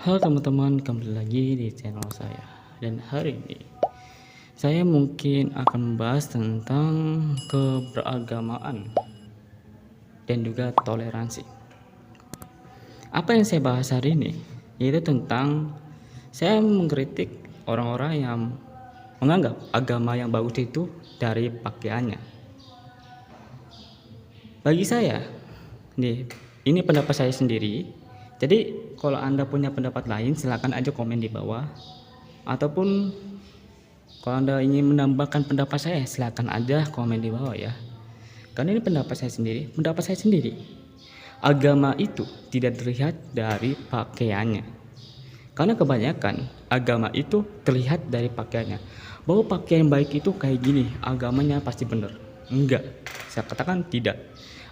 Halo teman-teman, kembali lagi di channel saya. Dan hari ini saya mungkin akan membahas tentang keberagamaan dan juga toleransi. Apa yang saya bahas hari ini yaitu tentang saya mengkritik orang-orang yang menganggap agama yang bagus itu dari pakaiannya. Bagi saya, ini pendapat saya sendiri. Jadi kalau Anda punya pendapat lain silakan aja komen di bawah. Ataupun kalau Anda ingin menambahkan pendapat saya silakan aja komen di bawah ya. Karena ini pendapat saya sendiri. Agama itu tidak terlihat dari pakaiannya. Karena kebanyakan agama itu terlihat dari pakaiannya. Bahwa pakaian baik itu kayak gini, agamanya pasti benar. Enggak, saya katakan tidak.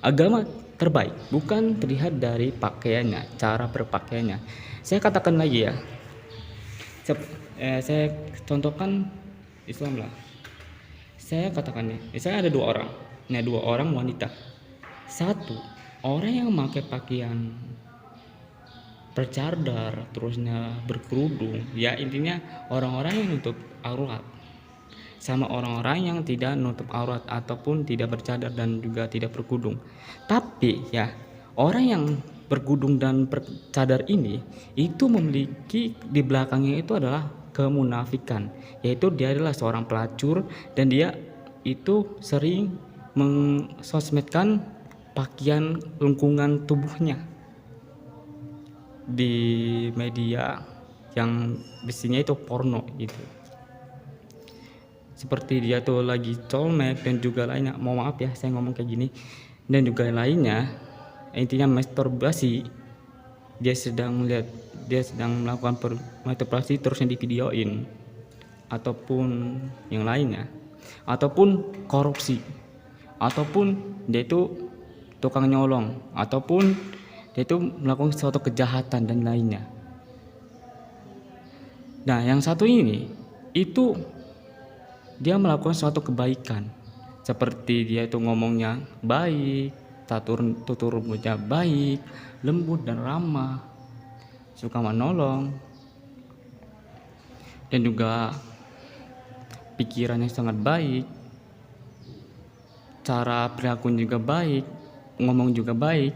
Agama terbaik bukan terlihat dari pakaiannya, cara berpakaiannya. Saya katakan lagi ya. Saya contohkan Islam lah. Saya katakan nih, misalnya ada dua orang. Nah, dua orang wanita. Satu, orang yang memakai pakaian bercadar, terusnya berkerudung, ya intinya orang-orang yang nutup aurat. Sama orang-orang yang tidak nutup aurat ataupun tidak bercadar dan juga tidak berkerudung. Tapi ya, orang yang berkerudung dan bercadar ini itu memiliki di belakangnya itu adalah kemunafikan, yaitu dia adalah seorang pelacur dan dia itu sering mensosmedkan pakaian lengkungan tubuhnya di media yang isinya itu porno gitu. Seperti dia tuh lagi colmek dan juga lainnya. Maaf ya saya ngomong kayak gini. Dan juga lainnya, intinya masturbasi. Dia sedang melakukan masturbasi terusnya divideoin ataupun yang lainnya, ataupun korupsi, ataupun dia itu tukang nyolong, ataupun dia itu melakukan suatu kejahatan dan lainnya. Nah, yang satu ini itu dia melakukan suatu kebaikan, seperti dia itu ngomongnya baik, tutur rambutnya baik, lembut dan ramah, suka menolong, dan juga pikirannya sangat baik, cara perilakunya juga baik, ngomong juga baik.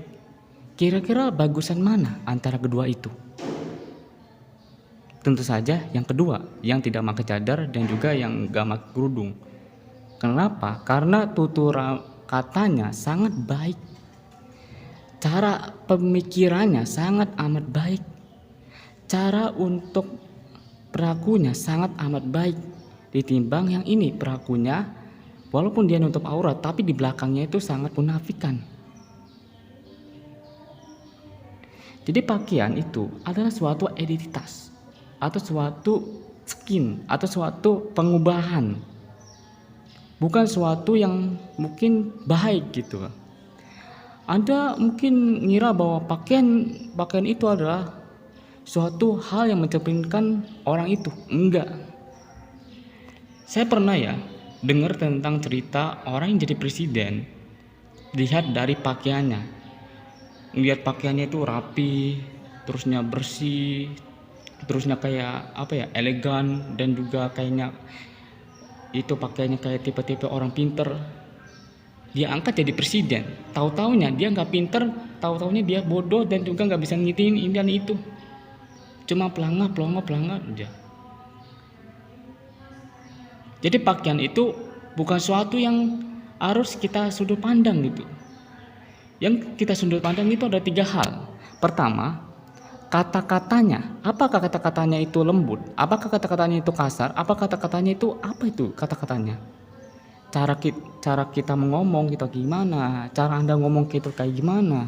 Kira-kira bagusan mana antara kedua itu? Tentu saja yang kedua, yang tidak pakai cadar dan juga yang gak pakai kerudung. Kenapa? Karena tutur katanya sangat baik, cara pemikirannya sangat amat baik, cara untuk perilakunya sangat amat baik, ditimbang yang ini perilakunya walaupun dia nutup aurat tapi di belakangnya itu sangat munafikan. Jadi pakaian itu adalah suatu identitas atau suatu skin atau suatu pengubahan, bukan suatu yang mungkin baik gitu. Anda mungkin ngira bahwa pakaian itu adalah suatu hal yang mencerminkan orang itu. Enggak. Saya pernah ya dengar tentang cerita orang yang jadi presiden dilihat dari pakaiannya. Lihat pakaiannya itu rapi, terusnya bersih, terusnya kayak elegan, dan juga kayaknya itu pakaiannya kayak tipe-tipe orang pinter. Dia angkat jadi presiden, tahu-taunya dia nggak pinter, tahu-taunya dia bodoh dan juga nggak bisa ngitiin ini dan itu, cuma pelangap aja. Jadi pakaian itu bukan suatu yang harus kita sudut pandang gitu. Yang kita sudut pandang itu ada 3 hal. Pertama, kata-katanya. Apakah kata-katanya itu lembut? Apakah kata-katanya itu kasar? Apakah kata-katanya itu apa itu kata-katanya? Cara kita ngomong kita gimana? Cara Anda ngomong kita kayak gimana?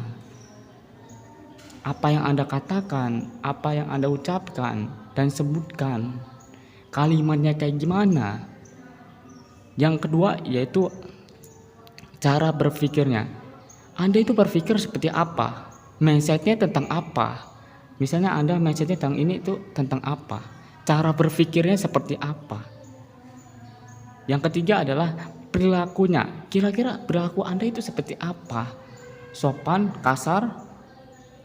Apa yang Anda katakan? Apa yang Anda ucapkan dan sebutkan? Kalimatnya kayak gimana? Yang kedua yaitu cara berpikirnya. Anda itu berpikir seperti apa? Mindsetnya tentang apa? Misalnya Anda mindsetnya tentang ini itu tentang apa? Cara berpikirnya seperti apa? Yang ketiga adalah perilakunya. Kira-kira perilaku Anda itu seperti apa? Sopan, kasar,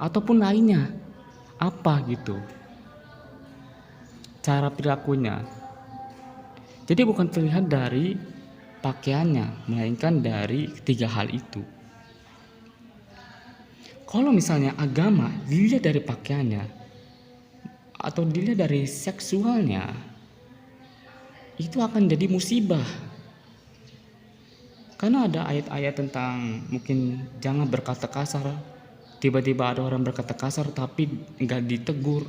ataupun lainnya? Apa gitu? cara perilakunya. Jadi bukan terlihat dari pakaiannya, melainkan dari ketiga hal itu. Kalau misalnya agama dilihat dari pakaiannya atau dilihat dari seksualnya, itu akan jadi musibah. Karena ada ayat-ayat tentang mungkin jangan berkata kasar. Tiba-tiba ada orang berkata kasar tapi nggak ditegur.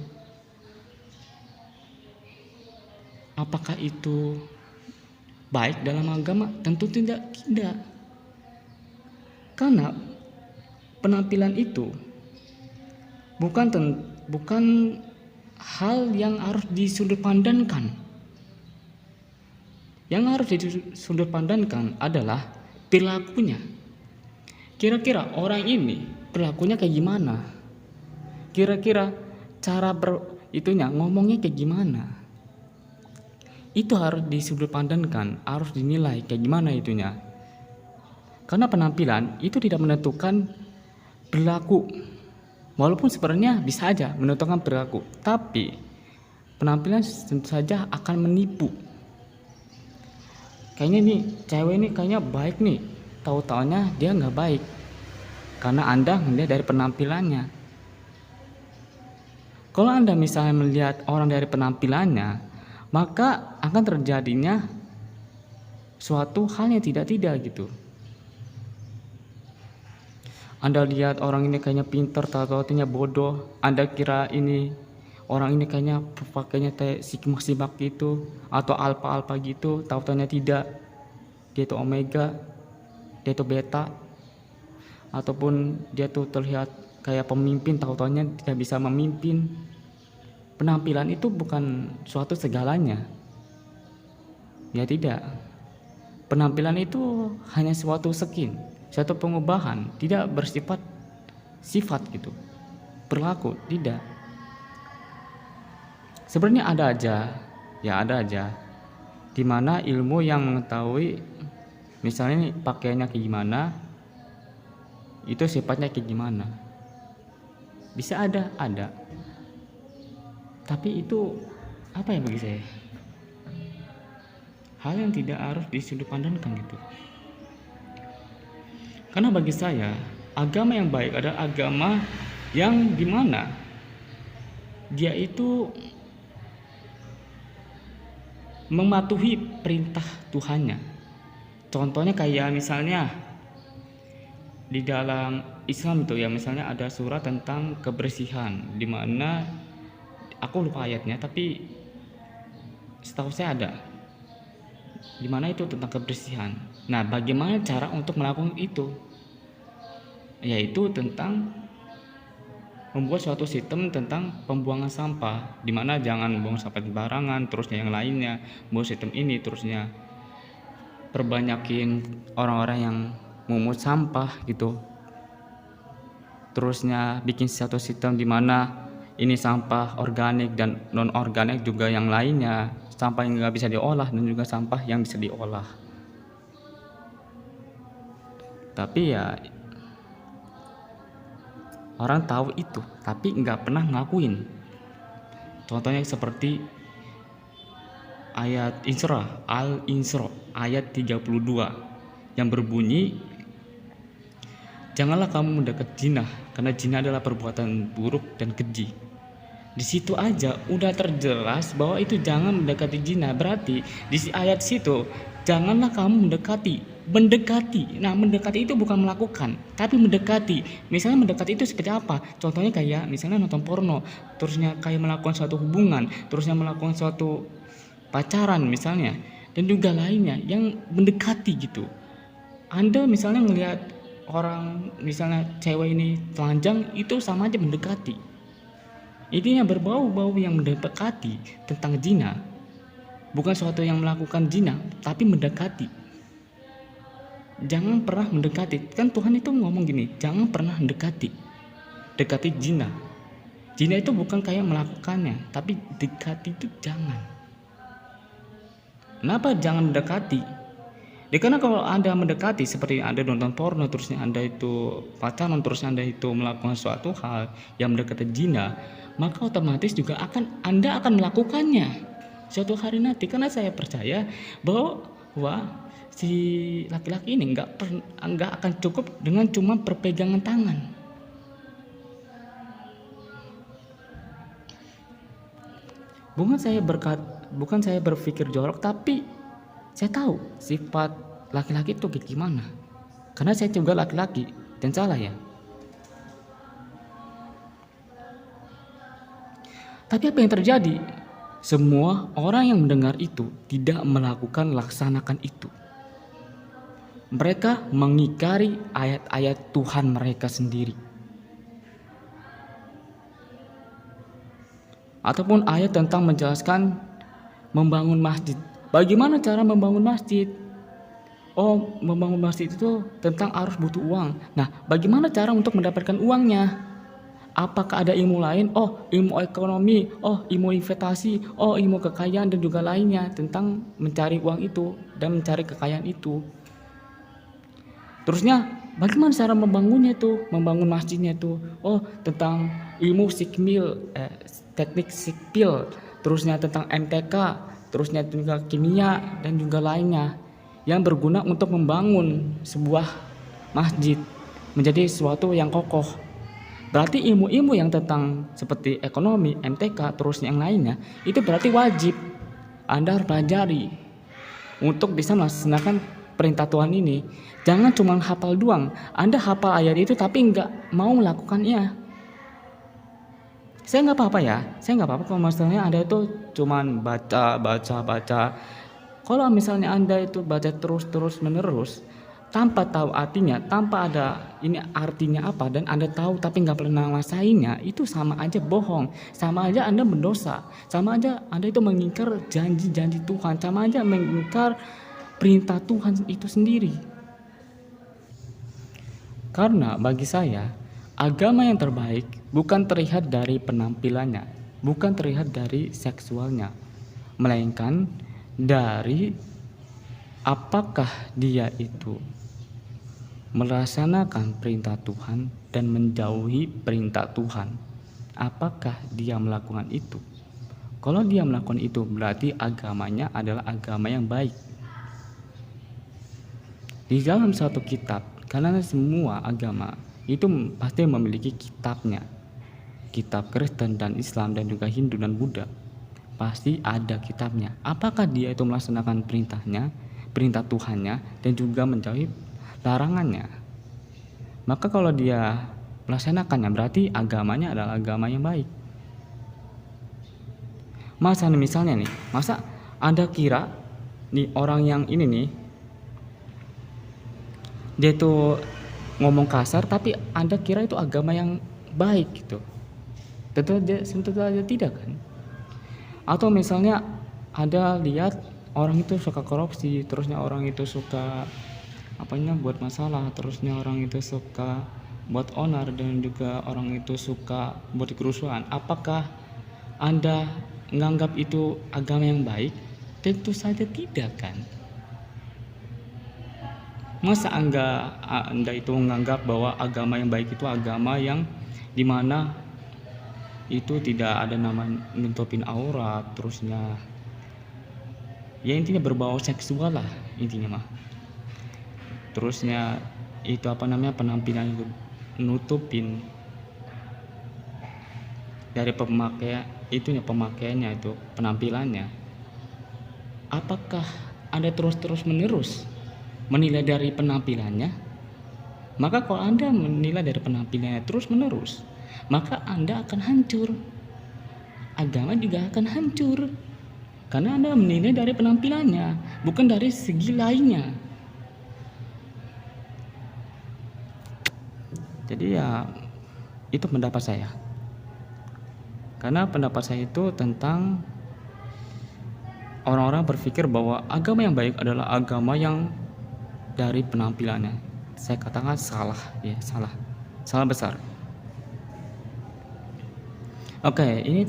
Apakah itu baik dalam agama? Tentu tidak. Karena penampilan itu bukan hal yang harus disudutpandangkan. Yang harus disudutpandangkan adalah perilakunya. Kira-kira orang ini perilakunya kayak gimana? Kira-kira cara ngomongnya kayak gimana? Itu harus disudutpandangkan, harus dinilai kayak gimana itunya. Karena penampilan itu tidak menentukan perilaku. Walaupun sebenarnya bisa aja menentukan perilaku, tapi penampilan tentu saja akan menipu. Kayaknya nih cewek ini kayaknya baik nih, tahu-taunya dia nggak baik. Karena Anda melihat dari penampilannya. Kalau Anda misalnya melihat orang dari penampilannya, maka akan terjadinya suatu hal yang tidak gitu. Anda lihat orang ini kayaknya pintar, tahu-taunya bodoh. Anda kira ini orang ini kayaknya pakainya kayak simak gitu atau alpha gitu, tahu-taunya tidak. Dia itu omega, dia itu beta, ataupun dia tuh terlihat kayak pemimpin, tahu-taunya tidak bisa memimpin. Penampilan itu bukan suatu segalanya. Ya tidak. Penampilan itu hanya suatu skin, suatu pengubahan, tidak bersifat sifat gitu. Perilaku tidak. Sebenarnya ada aja di mana ilmu yang mengetahui misalnya pakaiannya kayak gimana, itu sifatnya kayak gimana. Bisa ada. Tapi itu apa ya bagi saya? Hal yang tidak harus disudutpandangkan gitu. Karena bagi saya, agama yang baik adalah agama yang dimana dia itu mematuhi perintah Tuhannya. Contohnya kayak misalnya di dalam Islam itu ya, misalnya ada surat tentang kebersihan, di mana aku lupa ayatnya, tapi setahu saya ada di mana itu tentang kebersihan. Nah, bagaimana cara untuk melakukan itu? Yaitu tentang membuat suatu sistem tentang pembuangan sampah, di mana jangan buang sampah sembarangan, terusnya yang lainnya, buat sistem ini, terusnya perbanyakin orang-orang yang memungut sampah gitu. Terusnya bikin satu sistem di mana ini sampah organik dan non organik juga yang lainnya, sampah yang nggak bisa diolah dan juga sampah yang bisa diolah. Tapi ya orang tahu itu, tapi nggak pernah ngakuin. Contohnya seperti ayat Al-Isra ayat 32 yang berbunyi, janganlah kamu mendekat zina, karena zina adalah perbuatan buruk dan keji. Di situ aja udah terjelas bahwa itu jangan mendekati zina. Berarti di ayat situ janganlah kamu mendekati. Nah, mendekati itu bukan melakukan, tapi mendekati. Misalnya mendekati itu seperti apa? Contohnya kayak misalnya nonton porno, terusnya kayak melakukan suatu hubungan, terusnya melakukan suatu pacaran misalnya, dan juga lainnya yang mendekati gitu. Anda misalnya ngelihat orang misalnya cewek ini telanjang, itu sama aja mendekati. Intinya berbau-bau yang mendekati tentang zina. Bukan suatu yang melakukan zina, tapi mendekati. Jangan pernah mendekati. Kan Tuhan itu ngomong gini, jangan pernah dekati zina. Zina itu bukan kayak melakukannya, tapi dekati itu jangan. Kenapa jangan mendekati? Karena kalau Anda mendekati seperti Anda nonton porno, terusnya Anda itu pacaran, terusnya Anda itu melakukan suatu hal yang mendekati zina, maka otomatis juga Anda akan melakukannya suatu hari nanti. Karena saya percaya bahwa si laki-laki ini nggak akan cukup dengan cuma perpegangan tangan. Bukan saya berpikir jorok, tapi saya tahu sifat laki-laki itu gimana. Karena saya juga laki-laki dan salah ya. Tapi apa yang terjadi? Semua orang yang mendengar itu tidak laksanakan itu. Mereka mengingkari ayat-ayat Tuhan mereka sendiri. Ataupun ayat tentang menjelaskan membangun masjid. Bagaimana cara membangun masjid? Oh, membangun masjid itu tentang harus butuh uang. Nah, bagaimana cara untuk mendapatkan uangnya? Apakah ada ilmu lain? Oh, ilmu ekonomi, oh, ilmu investasi, oh, ilmu kekayaan dan juga lainnya tentang mencari uang itu dan mencari kekayaan itu. Terusnya, bagaimana cara membangunnya itu, membangun masjidnya itu? Oh, tentang ilmu teknik sipil, terusnya tentang MTK, terusnya juga kimia dan juga lainnya yang berguna untuk membangun sebuah masjid menjadi sesuatu yang kokoh. Berarti ilmu-ilmu yang tentang seperti ekonomi, MTK, terus yang lainnya itu berarti wajib Anda harus pelajari untuk bisa melaksanakan perintah Tuhan ini. Jangan cuma hafal doang. Anda hafal ayat itu tapi nggak mau melakukannya. Saya nggak apa-apa ya. Saya nggak apa-apa kalau misalnya Anda itu cuma baca. Kalau misalnya Anda itu baca terus menerus tanpa tahu artinya, tanpa ada ini artinya apa dan Anda tahu tapi nggak pernah ngerasainnya, itu sama aja bohong, sama aja Anda berdosa, sama aja Anda itu mengingkar janji-janji Tuhan, sama aja mengingkar perintah Tuhan itu sendiri. Karena bagi saya, agama yang terbaik bukan terlihat dari penampilannya, bukan terlihat dari seksualnya, melainkan dari apakah dia itu melaksanakan perintah Tuhan dan menjauhi perintah Tuhan. Apakah dia melakukan itu? Kalau dia melakukan itu, berarti agamanya adalah agama yang baik. Di dalam satu kitab, karena semua agama itu pasti memiliki kitabnya. Kitab Kristen dan Islam dan juga Hindu dan Buddha pasti ada kitabnya. Apakah dia itu melaksanakan perintah Tuhannya dan juga menjauhi larangannya? Maka kalau dia melaksanakannya berarti agamanya adalah agama yang baik. Misalnya nih, masa Anda kira nih orang yang ini nih dia tuh ngomong kasar tapi Anda kira itu agama yang baik gitu? Tentu saja tidak kan? Atau misalnya Anda lihat orang itu suka korupsi, terusnya orang itu suka buat masalah, terusnya orang itu suka buat onar dan juga orang itu suka buat kerusuhan. Apakah Anda menganggap itu agama yang baik? Tentu saja tidak kan? Masa Anda itu menganggap bahwa agama yang baik itu agama yang dimana itu tidak ada nama nutupin aurat, terusnya ya intinya berbau seksual lah intinya mah. Terusnya itu penampilan itu nutupin dari pemakaiannya itu penampilannya. Apakah Anda terus menerus menilai dari penampilannya? Maka kalau Anda menilai dari penampilannya terus menerus, maka Anda akan hancur. Agama juga akan hancur. Karena Anda menilai dari penampilannya, bukan dari segi lainnya. Jadi ya itu pendapat saya. Karena pendapat saya itu tentang orang-orang berpikir bahwa agama yang baik adalah agama yang dari penampilannya. Saya katakan salah besar. Ini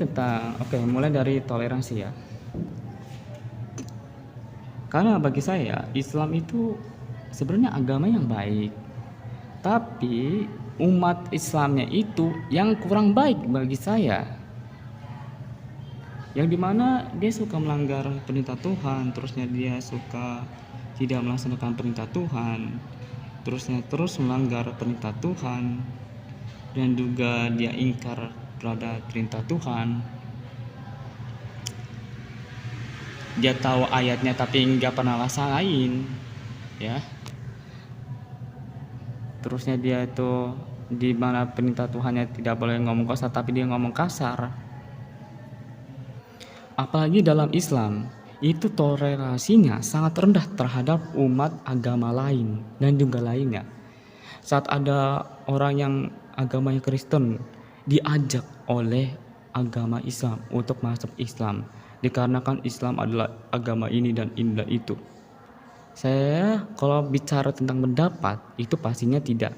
mulai dari toleransi ya. Karena bagi saya Islam itu sebenarnya agama yang baik, tapi umat Islamnya itu yang kurang baik bagi saya, yang dimana dia suka melanggar perintah Tuhan, terusnya dia suka tidak melaksanakan perintah Tuhan, terusnya terus melanggar perintah Tuhan, dan juga dia ingkar terhadap perintah Tuhan. Dia tahu ayatnya tapi nggak pernah laksanain, ya. Terusnya dia itu di mana perintah Tuhannya tidak boleh ngomong kasar tapi dia ngomong kasar. Apalagi dalam Islam itu toleransinya sangat rendah terhadap umat agama lain dan juga lainnya. Saat ada orang yang agamanya Kristen diajak oleh agama Islam untuk masuk Islam dikarenakan Islam adalah agama ini dan inilah itu. Saya kalau bicara tentang pendapat itu pastinya tidak.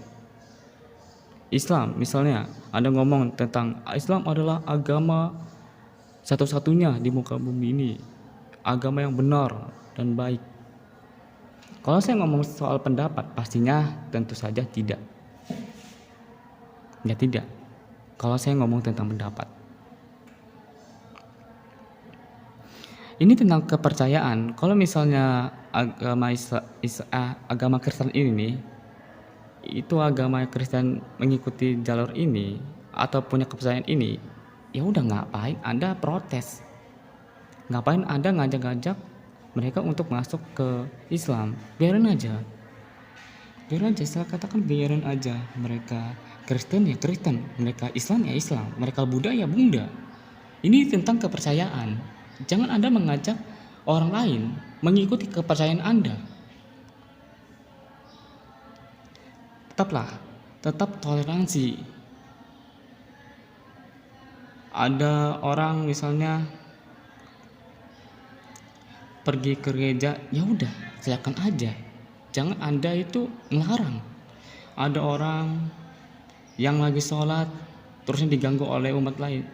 Islam misalnya Anda ngomong tentang Islam adalah agama satu-satunya di muka bumi ini, agama yang benar dan baik. Kalau saya ngomong soal pendapat pastinya tentu saja tidak. Ya tidak. Kalau saya ngomong tentang pendapat. Ini tentang kepercayaan. Kalau misalnya agama Kristen ini nih, itu agama Kristen mengikuti jalur ini atau punya kepercayaan ini, ya udah ngapain Anda protes? Ngapain Anda ngajak-ngajak mereka untuk masuk ke Islam? Biarin aja. Saya katakan biarin aja. Mereka Kristen ya Kristen, mereka Islam ya Islam, mereka Buddha ya Buddha. Ini tentang kepercayaan. Jangan Anda mengajak orang lain mengikuti kepercayaan Anda. Tetap toleransi. Ada orang misalnya pergi ke gereja, ya udah silakan aja. Jangan Anda itu melarang. Ada orang yang lagi sholat terusnya diganggu oleh umat lain.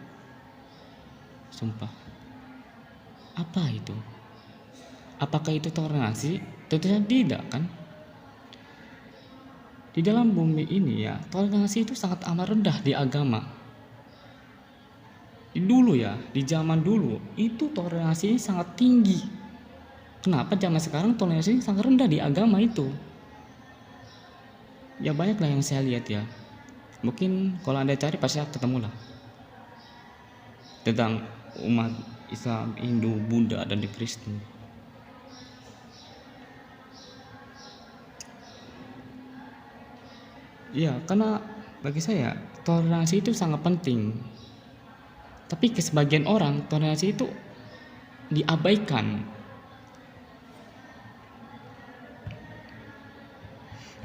Sumpah. Apa itu? Apakah itu toleransi? Tentu saja tidak kan? Di dalam bumi ini ya, toleransi itu sangat amat rendah di agama. Dulu ya, di zaman dulu itu toleransinya sangat tinggi. Kenapa zaman sekarang toleransinya sangat rendah di agama itu? Ya banyaklah yang saya lihat ya. Mungkin kalau Anda cari pasti ketemu lah. Tentang umat Islam, Hindu, Buddha, dan di Kristen. Ya, karena bagi saya toleransi itu sangat penting. Tapi ke sebagian orang toleransi itu diabaikan.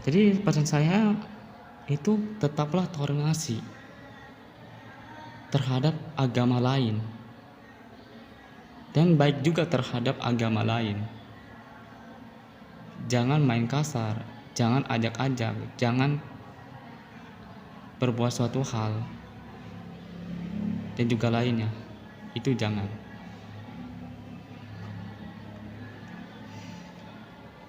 Jadi pesan saya itu tetaplah toleransi terhadap agama lain. Dan baik juga terhadap agama lain. Jangan main kasar, jangan ajak-ajak, jangan berbuat suatu hal dan juga lainnya. Itu jangan.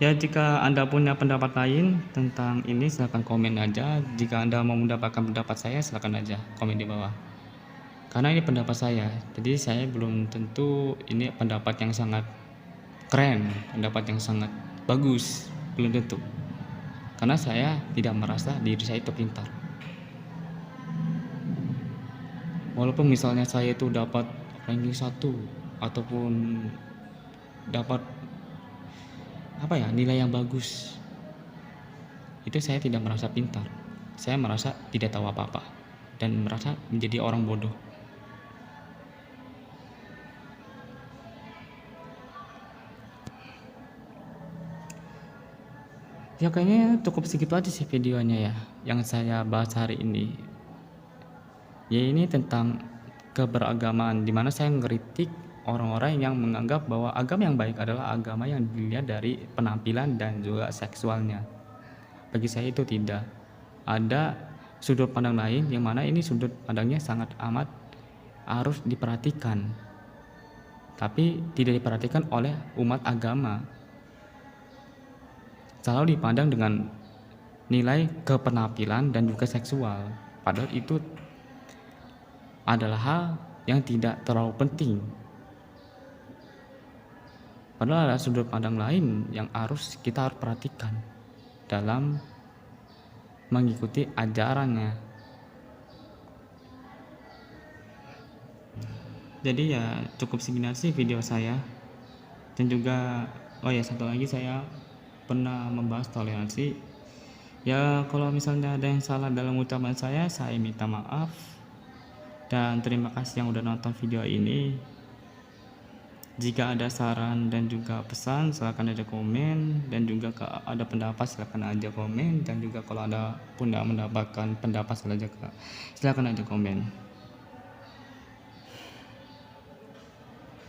Ya jika Anda punya pendapat lain tentang ini silahkan komen aja. Jika Anda mau mendapatkan pendapat saya silahkan aja komen di bawah. Karena ini pendapat saya, jadi saya belum tentu ini pendapat yang sangat keren, pendapat yang sangat bagus, belum tentu. Karena saya tidak merasa diri saya itu pintar. Walaupun misalnya saya itu dapat ranking 1 ataupun dapat nilai yang bagus, itu saya tidak merasa pintar. Saya merasa tidak tahu apa-apa dan merasa menjadi orang bodoh. Ya kayaknya cukup segitu aja sih videonya ya yang saya bahas hari ini. Ya ini tentang keberagamaan, dimana saya ngeritik orang-orang yang menganggap bahwa agama yang baik adalah agama yang dilihat dari penampilan dan juga seksualnya. Bagi saya itu tidak. Ada sudut pandang lain yang mana ini sudut pandangnya sangat amat harus diperhatikan, tapi tidak diperhatikan oleh umat agama. selalu dipandang dengan nilai kepenampilan dan juga seksual, padahal itu adalah hal yang tidak terlalu penting. Padahal ada sudut pandang lain yang kita harus perhatikan dalam mengikuti ajarannya. Jadi ya cukup segini sih video saya. Dan juga satu lagi, saya pernah membahas toleransi. Ya kalau misalnya ada yang salah dalam ucapan saya minta maaf. Dan terima kasih yang udah nonton video ini. Jika ada saran dan juga pesan silahkan aja komen, dan juga ada pendapat silahkan aja komen, dan juga kalau ada pun tidak mendapatkan pendapat silahkan aja komen.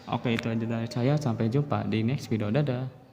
Oke, itu aja dari saya, sampai jumpa di next video, dadah.